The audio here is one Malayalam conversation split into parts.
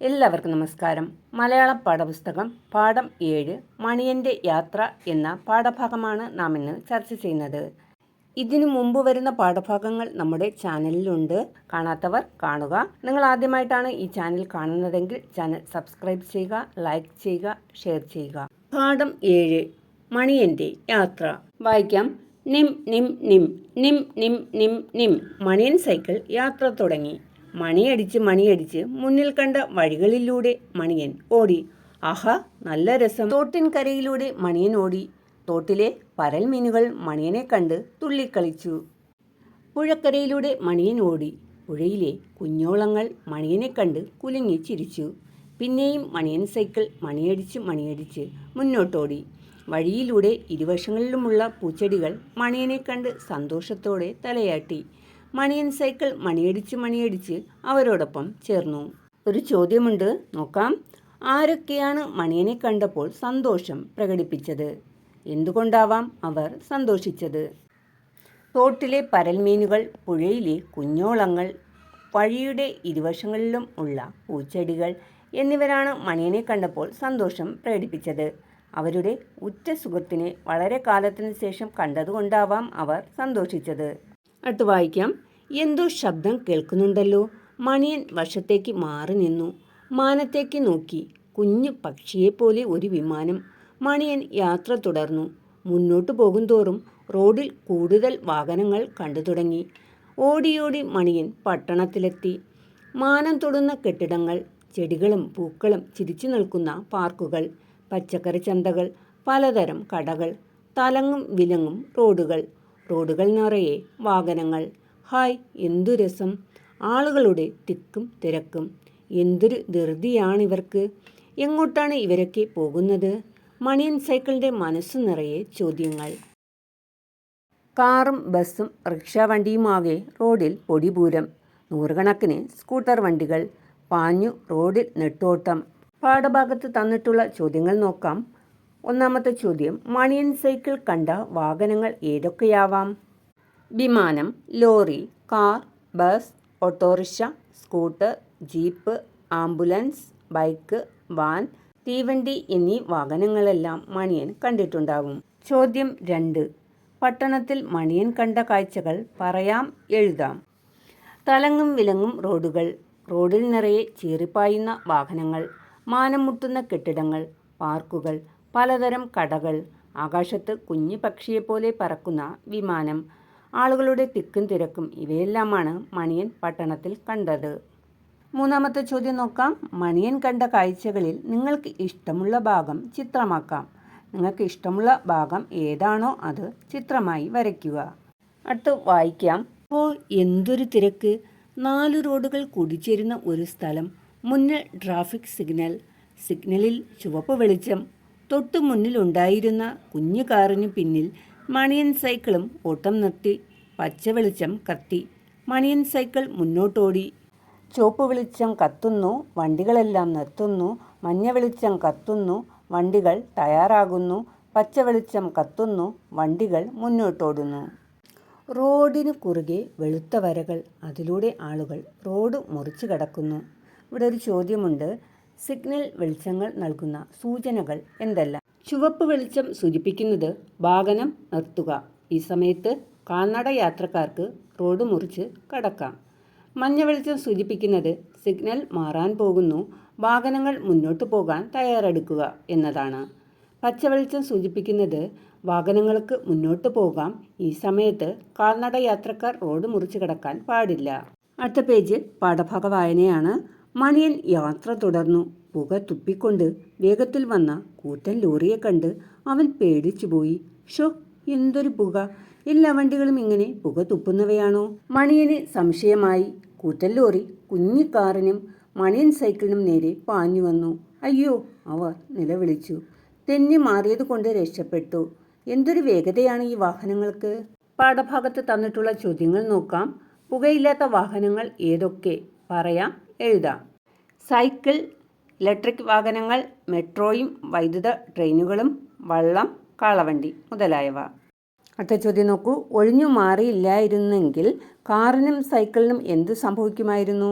എല്ലാവർക്കും നമസ്കാരം. മലയാളം പാഠപുസ്തകം പാഠം 7 മണിയൻ്റെ യാത്ര എന്ന പാഠഭാഗമാണ് നാം ഇന്ന് ചർച്ച ചെയ്യുന്നത്. ഇതിനു മുമ്പ് വരുന്ന പാഠഭാഗങ്ങൾ നമ്മുടെ ചാനലിലുണ്ട്. കാണാത്തവർ കാണുക. നിങ്ങൾ ആദ്യമായിട്ടാണ് ഈ ചാനൽ കാണുന്നതെങ്കിൽ ചാനൽ സബ്സ്ക്രൈബ് ചെയ്യുക, ലൈക്ക് ചെയ്യുക, ഷെയർ ചെയ്യുക. പാഠം 7 മണിയൻ്റെ യാത്ര. വായിക്കാം. നിം നിം നിം നിം നിം നിം നിം. മണിയൻ സൈക്കിൾ യാത്ര തുടങ്ങി. മണിയടിച്ച് മുന്നിൽ കണ്ട വഴികളിലൂടെ മണിയൻ ഓടി. ആഹാ, നല്ല രസം. തോട്ടിൻകരയിലൂടെ മണിയൻ ഓടി. തോട്ടിലെ പരൽമീനുകൾ മണിയനെ കണ്ട് തുള്ളിക്കളിച്ചു. പുഴക്കരയിലൂടെ മണിയൻ ഓടി. പുഴയിലെ കുഞ്ഞോളങ്ങൾ മണിയനെ കണ്ട് കുലുങ്ങി ചിരിച്ചു. പിന്നെയും മണിയൻ സൈക്കിൾ മണിയടിച്ച് മുന്നോട്ടോടി. വഴിയിലൂടെ ഇരുവശങ്ങളിലുമുള്ള പൂച്ചെടികൾ മണിയനെ കണ്ട് സന്തോഷത്തോടെ തലയാട്ടി. മണിയൻ സൈക്കിൾ മണിയടിച്ച് അവരോടൊപ്പം ചേർന്നു. ഒരു ചോദ്യമുണ്ട്, നോക്കാം. ആരൊക്കെയാണ് മണിയനെ കണ്ടപ്പോൾ സന്തോഷം പ്രകടിപ്പിച്ചത്? എന്തുകൊണ്ടാവാം അവർ സന്തോഷിച്ചത്? തോട്ടിലെ പരൽമീനുകൾ, പുഴയിലെ കുഞ്ഞോളങ്ങൾ, വഴിയുടെ ഇരുവശങ്ങളിലും ഉള്ള പൂച്ചെടികൾ എന്നിവരാണ് മണിയനെ കണ്ടപ്പോൾ സന്തോഷം പ്രകടിപ്പിച്ചത്. അവരുടെ ഉറ്റ സുഹൃത്തിനെ വളരെ കാലത്തിനു ശേഷം കണ്ടതുകൊണ്ടാവാം അവർ സന്തോഷിച്ചത്. അടുത്ത് വായിക്കാം. എന്തോ ശബ്ദം കേൾക്കുന്നുണ്ടല്ലോ. മണിയൻ വശത്തേക്ക് മാറി നിന്നു. മാനത്തേക്ക് നോക്കി. കുഞ്ഞു പക്ഷിയെപ്പോലെ ഒരു വിമാനം. മണിയൻ യാത്ര തുടർന്നു. മുന്നോട്ടു പോകുന്തോറും റോഡിൽ കൂടുതൽ വാഹനങ്ങൾ കണ്ടു തുടങ്ങി. ഓടിയോടി മണിയൻ പട്ടണത്തിലെത്തി. മാനം തൊടുന്ന കെട്ടിടങ്ങൾ, ചെടികളും പൂക്കളും ചിരിച്ചു നിൽക്കുന്ന പാർക്കുകൾ, പച്ചക്കറി ചന്തകൾ, പലതരം കടകൾ, തലങ്ങും വിലങ്ങും റോഡുകൾ നിറയെ വാഹനങ്ങൾ. ഹായ്, എന്തു രസം! ആളുകളുടെ തിക്കും തിരക്കും. എന്തൊരു ധൃതിയാണിവർക്ക്! എങ്ങോട്ടാണ് ഇവരൊക്കെ പോകുന്നത്? മണിയൻ സൈക്കിളിൻ്റെ മനസ്സു നിറയെ ചോദ്യങ്ങൾ. കാറും ബസ്സും റിക്ഷാ വണ്ടിയുമാകെ റോഡിൽ പൊടിപൂരം. നൂറുകണക്കിന് സ്കൂട്ടർ വണ്ടികൾ. പാഞ്ഞു റോഡിൽ നെട്ടോട്ടം. പാഠഭാഗത്ത് തന്നിട്ടുള്ള ചോദ്യങ്ങൾ നോക്കാം. ഒന്നാമത്തെ ചോദ്യം, മണിയൻ സൈക്കിൾ കണ്ട വാഹനങ്ങൾ ഏതൊക്കെയാവാം? വിമാനം, lorry, car, bus, autorickshaw, scooter, jeep, ambulance, bike, van, തീവണ്ടി എന്നീ വാഹനങ്ങളെല്ലാം മണിയൻ കണ്ടിട്ടുണ്ടാകും. ചോദ്യം 2, പട്ടണത്തിൽ മണിയൻ കണ്ട കാഴ്ചകൾ പറയാം, എഴുതാം. തലങ്ങും വിലങ്ങും റോഡുകൾ. റോഡിൽ നിറയെ ചീറിപ്പായുന്ന വാഹനങ്ങൾ. മാനം മുട്ടുന്ന കെട്ടിടങ്ങൾ, പാർക്കുകൾ, പലതരം കടകൾ. ആകാശത്ത് കുഞ്ഞു പക്ഷിയെപ്പോലെ പറക്കുന്ന വിമാനം. ആളുകളുടെ തിക്കും തിരക്കും. ഇവയെല്ലാമാണ് മണിയൻ പട്ടണത്തിൽ കണ്ടത്. മൂന്നാമത്തെ ചോദ്യം നോക്കാം. മണിയൻ കണ്ട കാഴ്ചകളിൽ നിങ്ങൾക്ക് ഇഷ്ടമുള്ള ഭാഗം ചിത്രമാക്കാം. നിങ്ങൾക്ക് ഇഷ്ടമുള്ള ഭാഗം ഏതാണോ അത് ചിത്രമായി വരയ്ക്കുക. അടുത്ത് വായിക്കാം. ഓ, എന്തൊരു തിരക്ക്! 4 റോഡുകൾ കൂടിച്ചേരുന്ന ഒരു സ്ഥലം. മുന്നിൽ ട്രാഫിക് സിഗ്നലിൽ ചുവപ്പ് വെളിച്ചം. തൊട്ടു മുന്നിലുണ്ടായിരുന്ന കുഞ്ഞു കാറിന് പിന്നിൽ മണിയൻ സൈക്കിളും ഓട്ടം നിർത്തി. പച്ച വെളിച്ചം കത്തി. മണിയൻ സൈക്കിൾ മുന്നോട്ടോടി. ചുവപ്പ് വെളിച്ചം കത്തുന്നു, വണ്ടികളെല്ലാം നിർത്തുന്നു. മഞ്ഞ വെളിച്ചം കത്തുന്നു, വണ്ടികൾ തയ്യാറാകുന്നു. പച്ച വെളിച്ചം കത്തുന്നു, വണ്ടികൾ മുന്നോട്ടോടുന്നു. റോഡിന് കുറുകെ വെളുത്ത വരകൾ. അതിലൂടെ ആളുകൾ റോഡ് മുറിച്ചു കടക്കുന്നു. ഇവിടെ ഒരു ചോദ്യമുണ്ട്. സിഗ്നൽ വെളിച്ചങ്ങൾ നൽകുന്ന സൂചനകൾ എന്തെല്ലാം? ചുവപ്പ് വെളിച്ചം സൂചിപ്പിക്കുന്നത് വാഹനം നിർത്തുക. ഈ സമയത്ത് കാൽനട യാത്രക്കാർക്ക് റോഡ് മുറിച്ച് കടക്കാം. മഞ്ഞ വെളിച്ചം സൂചിപ്പിക്കുന്നത് സിഗ്നൽ മാറാൻ പോകുന്നു, വാഹനങ്ങൾ മുന്നോട്ട് പോകാൻ തയ്യാറെടുക്കുക എന്നതാണ്. പച്ച വെളിച്ചം സൂചിപ്പിക്കുന്നത് വാഹനങ്ങൾക്ക് മുന്നോട്ട് പോകാം, ഈ സമയത്ത് കാൽനട യാത്രക്കാർ റോഡ് മുറിച്ച് കടക്കാൻ പാടില്ല. അടുത്ത പേജ് പാഠഭാഗ വായനയാണ്. മണിയൻ യാത്ര തുടർന്നു. പുക തുപ്പിക്കൊണ്ട് വേഗത്തിൽ വന്ന കൂറ്റൻ ലോറിയെ കണ്ട് അവൻ പേടിച്ചുപോയി. ഷോ, എന്തൊരു പുക! എല്ലാ വണ്ടികളും ഇങ്ങനെ പുക തുപ്പുന്നവയാണോ? മണിയന് സംശയമായി. കൂറ്റൻ ലോറി കുഞ്ഞു കാറിനും മണിയൻ സൈക്കിളിനും നേരെ പാഞ്ഞു വന്നു. അയ്യോ, അവർ നിലവിളിച്ചു. തെന്നി മാറിയത് കൊണ്ട് രക്ഷപ്പെട്ടു. എന്തൊരു വേഗതയാണ് ഈ വാഹനങ്ങൾക്ക്! പാഠഭാഗത്ത് തന്നിട്ടുള്ള ചോദ്യങ്ങൾ നോക്കാം. പുകയില്ലാത്ത വാഹനങ്ങൾ ഏതൊക്കെ? പറയാം, എഴുതാം. സൈക്കിൾ, ഇലക്ട്രിക് വാഹനങ്ങൾ, മെട്രോയും വൈദ്യുത ട്രെയിനുകളും, വള്ളം, കാളവണ്ടി മുതലായവ. അടുത്ത ചോദ്യം നോക്കൂ. ഒഴിഞ്ഞു മാറിയില്ലായിരുന്നെങ്കിൽ കാറിനും സൈക്കിളിനും എന്ത് സംഭവിക്കുമായിരുന്നു?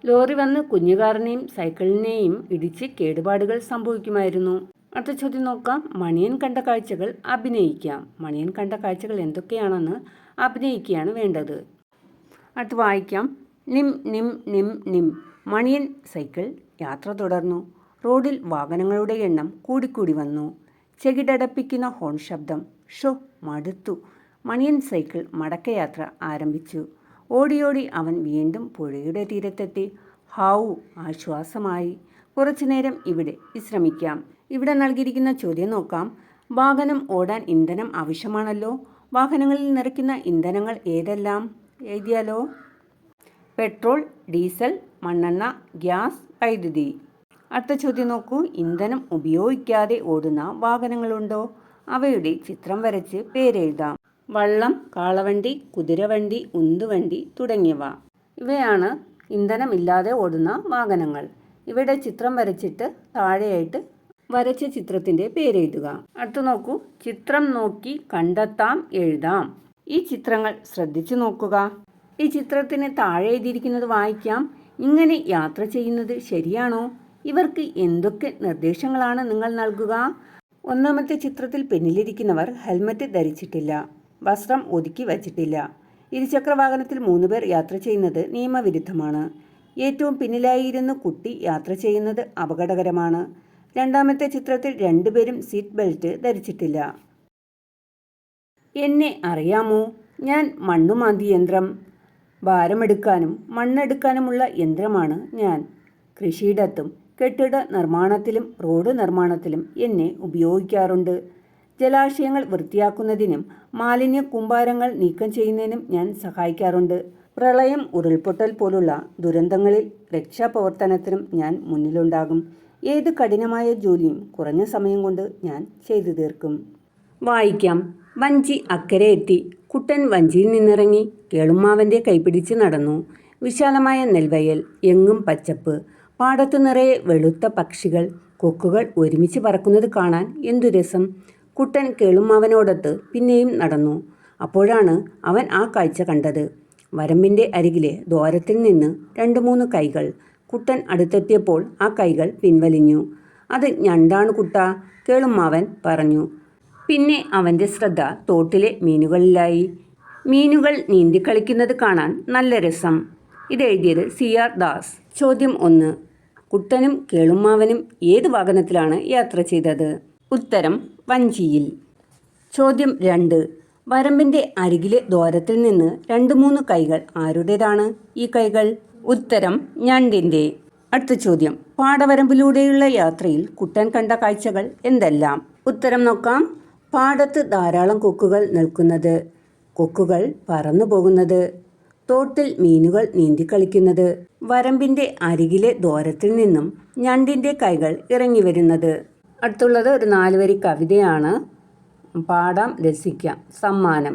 ലോറി വന്ന് കുഞ്ഞുകാരനെയും സൈക്കിളിനെയും ഇടിച്ച് കേടുപാടുകൾ സംഭവിക്കുമായിരുന്നു. അടുത്ത ചോദ്യം നോക്കാം. മണിയൻ കണ്ട കാഴ്ചകൾ അഭിനയിക്കാം. മണിയൻ കണ്ട കാഴ്ചകൾ എന്തൊക്കെയാണെന്ന് അഭിനയിക്കുകയാണ് വേണ്ടത്. അടുത്ത് വായിക്കാം. നിം നിം നിം നിം. മണിയൻ സൈക്കിൾ യാത്ര തുടർന്നു. റോഡിൽ വാഹനങ്ങളുടെ എണ്ണം കൂടിക്കൂടി വന്നു. ചെകിടടപ്പിക്കുന്ന ഹോൺ ശബ്ദം. ഷോ, മടുത്തു. മണിയൻ സൈക്കിൾ മടക്കയാത്ര ആരംഭിച്ചു. ഓടിയോടി അവൻ വീണ്ടും പുഴയുടെ തീരത്തെത്തി. ഹാവൂ, ആശ്വാസമായി. കുറച്ചുനേരം ഇവിടെ വിശ്രമിക്കാം. ഇവിടെ നൽകിയിരിക്കുന്ന ചോദ്യം നോക്കാം. വാഹനം ഓടാൻ ഇന്ധനം ആവശ്യമാണല്ലോ. വാഹനങ്ങളിൽ നിറയ്ക്കുന്ന ഇന്ധനങ്ങൾ ഏതെല്ലാം? എഴുതിയാലോ. പെട്രോൾ, ഡീസൽ, മണ്ണെണ്ണ, ഗ്യാസ്, വൈദ്യുതി. അടുത്ത ചോദ്യം നോക്കൂ. ഇന്ധനം ഉപയോഗിക്കാതെ ഓടുന്ന വാഹനങ്ങളുണ്ടോ? അവയുടെ ചിത്രം വരച്ച് പേരെഴുതാം. വള്ളം, കാളവണ്ടി, കുതിരവണ്ടി, ഉന്തുവണ്ടി തുടങ്ങിയവ. ഇവയാണ് ഇന്ധനമില്ലാതെ ഓടുന്ന വാഹനങ്ങൾ. ഇവയുടെ ചിത്രം വരച്ചിട്ട് താഴെയായിട്ട് വരച്ച ചിത്രത്തിൻ്റെ പേരെഴുതുക. അടുത്ത് നോക്കൂ. ചിത്രം നോക്കി കണ്ടെത്താം, എഴുതാം. ഈ ചിത്രങ്ങൾ ശ്രദ്ധിച്ചു നോക്കുക. ഈ ചിത്രത്തിന് താഴെ എഴുതിയിരിക്കുന്നത് വായിക്കാം. ഇങ്ങനെ യാത്ര ചെയ്യുന്നത് ശരിയാണോ? ഇവർക്ക് എന്തൊക്കെ നിർദ്ദേശങ്ങളാണ് നിങ്ങൾ നൽകുക? ഒന്നാമത്തെ ചിത്രത്തിൽ പിന്നിലിരിക്കുന്നവർ ഹെൽമറ്റ് ധരിച്ചിട്ടില്ല. വസ്ത്രം ഒതുക്കി വച്ചിട്ടില്ല. ഇരുചക്ര വാഹനത്തിൽ 3 പേർ യാത്ര ചെയ്യുന്നത് നിയമവിരുദ്ധമാണ്. ഏറ്റവും പിന്നിലായിരുന്ന് കുട്ടി യാത്ര ചെയ്യുന്നത് അപകടകരമാണ്. രണ്ടാമത്തെ ചിത്രത്തിൽ 2 പേരും സീറ്റ് ബെൽറ്റ് ധരിച്ചിട്ടില്ല. എന്നെ അറിയാമോ? ഞാൻ മണ്ണുമാന്തി യന്ത്രം. ഭാരമെടുക്കാനും മണ്ണെടുക്കാനുമുള്ള യന്ത്രമാണ് ഞാൻ. കൃഷിയിടത്തും കെട്ടിട നിർമ്മാണത്തിലും റോഡ് നിർമ്മാണത്തിലും എന്നെ ഉപയോഗിക്കാറുണ്ട്. ജലാശയങ്ങൾ വൃത്തിയാക്കുന്നതിനും മാലിന്യ കൂമ്പാരങ്ങൾ നീക്കം ചെയ്യുന്നതിനും ഞാൻ സഹായിക്കാറുണ്ട്. പ്രളയം, ഉരുൾപൊട്ടൽ പോലുള്ള ദുരന്തങ്ങളിൽ രക്ഷാപ്രവർത്തനത്തിനും ഞാൻ മുന്നിലുണ്ടാകും. ഏത് കഠിനമായ ജോലിയും കുറഞ്ഞ സമയം കൊണ്ട് ഞാൻ ചെയ്തു തീർക്കും. വായിക്കാം. വഞ്ചി അക്കരെ എത്തി. കുട്ടൻ വഞ്ചിയിൽ നിന്നിറങ്ങി കേളുമ്മാവൻ്റെ കൈപിടിച്ച് നടന്നു. വിശാലമായ നെൽവയൽ, എങ്ങും പച്ചപ്പ്. പാടത്തു നിറയെ വെളുത്ത പക്ഷികൾ. കൊക്കുകൾ ഒരുമിച്ച് പറക്കുന്നത് കാണാൻ എന്തു രസം. കുട്ടൻ കേളുമ്മാവനോടൊത്ത് പിന്നെയും നടന്നു. അപ്പോഴാണ് അവൻ ആ കാഴ്ച കണ്ടത്. വരമ്പിൻ്റെ അരികിലെ ദ്വാരത്തിൽ നിന്ന് 2-3 കൈകൾ. കുട്ടൻ അടുത്തെത്തിയപ്പോൾ ആ കൈകൾ പിൻവലിഞ്ഞു. അത് ഞണ്ടാണ് കുട്ടാ, കേളുമ്മാവൻ പറഞ്ഞു. പിന്നെ അവൻ്റെ ശ്രദ്ധ തോട്ടിലെ മീനുകളിലായി. മീനുകൾ നീന്തിക്കളിക്കുന്നത് കാണാൻ നല്ല രസം. ഇതെഴുതിയത് CR ദാസ്. ചോദ്യം 1. കുട്ടനും കേളുമ്മാവനും ഏത് വാഹനത്തിലാണ് യാത്ര ചെയ്തത്? ഉത്തരം വഞ്ചിയിൽ. ചോദ്യം 2. വരമ്പിൻ്റെ അരികിലെ ദ്വാരത്തിൽ നിന്ന് 2-3 കൈകൾ ആരുടേതാണ് ഈ കൈകൾ? ഉത്തരം ഞണ്ടിൻ്റെ. അടുത്ത ചോദ്യം. പാടവരമ്പിലൂടെയുള്ള യാത്രയിൽ കുട്ടൻ കണ്ട കാഴ്ചകൾ എന്തെല്ലാം? ഉത്തരം നോക്കാം. പാടത്ത് ധാരാളം കൊക്കുകൾ നിൽക്കുന്നത്, കൊക്കുകൾ പറന്നു പോകുന്നത്, തോട്ടിൽ മീനുകൾ നീന്തിക്കളിക്കുന്നത്, വരമ്പിൻ്റെ അരികിലെ ദ്വാരത്തിൽ നിന്നും ഞണ്ടിൻ്റെ കൈകൾ ഇറങ്ങി വരുന്നത്. അടുത്തുള്ളത് ഒരു 4 വരി കവിതയാണ്. പാടാം, രസിക്കാം. സമ്മാനം.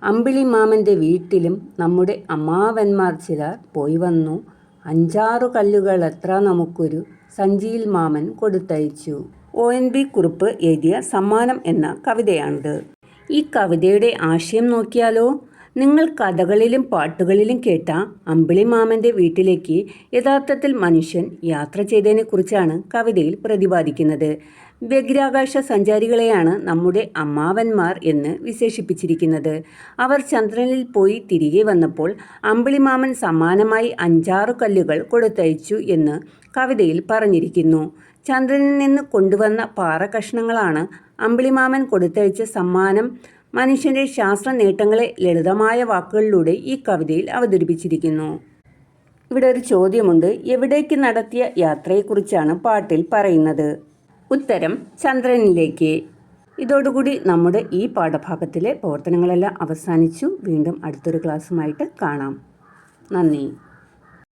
അമ്പിളി മാമൻ്റെ വീട്ടിലും നമ്മുടെ അമ്മാവന്മാർ ചിലർ പോയി വന്നു. 5-6 കല്ലുകൾ എത്ര നമുക്കൊരു സഞ്ചിയിൽ മാമൻ കൊടുത്തയച്ചു. ONV കുറുപ്പ് എഴുതിയ സമ്മാനം എന്ന കവിതയാണിത്. ഈ കവിതയുടെ ആശയം നോക്കിയാലോ. നിങ്ങൾ കഥകളിലും പാട്ടുകളിലും കേട്ട അമ്പിളി മാമൻ്റെ വീട്ടിലേക്ക് യഥാർത്ഥത്തിൽ മനുഷ്യൻ യാത്ര ചെയ്തതിനെക്കുറിച്ചാണ് കവിതയിൽ പ്രതിപാദിക്കുന്നത്. ബഹിരാകാശ സഞ്ചാരികളെയാണ് നമ്മുടെ അമ്മാവന്മാർ എന്ന് വിശേഷിപ്പിച്ചിരിക്കുന്നത്. അവർ ചന്ദ്രനിൽ പോയി തിരികെ വന്നപ്പോൾ അമ്പിളി മാമൻ സമ്മാനമായി 5-6 കല്ലുകൾ കൊടുത്തയച്ചു എന്ന് കവിതയിൽ പറഞ്ഞിരിക്കുന്നു. ചന്ദ്രനിൽ നിന്ന് കൊണ്ടുവന്ന പാറ കഷ്ണങ്ങളാണ് അമ്പിളിമാമൻ കൊടുത്തയച്ച സമ്മാനം. മനുഷ്യൻ്റെ ശാസ്ത്ര നേട്ടങ്ങളെ ലളിതമായ വാക്കുകളിലൂടെ ഈ കവിതയിൽ അവതരിപ്പിച്ചിരിക്കുന്നു. ഇവിടെ ഒരു ചോദ്യമുണ്ട്. എവിടേക്ക് നടത്തിയ യാത്രയെക്കുറിച്ചാണ് പാട്ടിൽ പറയുന്നത്? ഉത്തരം ചന്ദ്രനിലേക്ക്. ഇതോടുകൂടി നമ്മുടെ ഈ പാഠഭാഗത്തിലെ പ്രവർത്തനങ്ങളെല്ലാം അവസാനിച്ചു. വീണ്ടും അടുത്തൊരു ക്ലാസ്സുമായിട്ട് കാണാം. നന്ദി.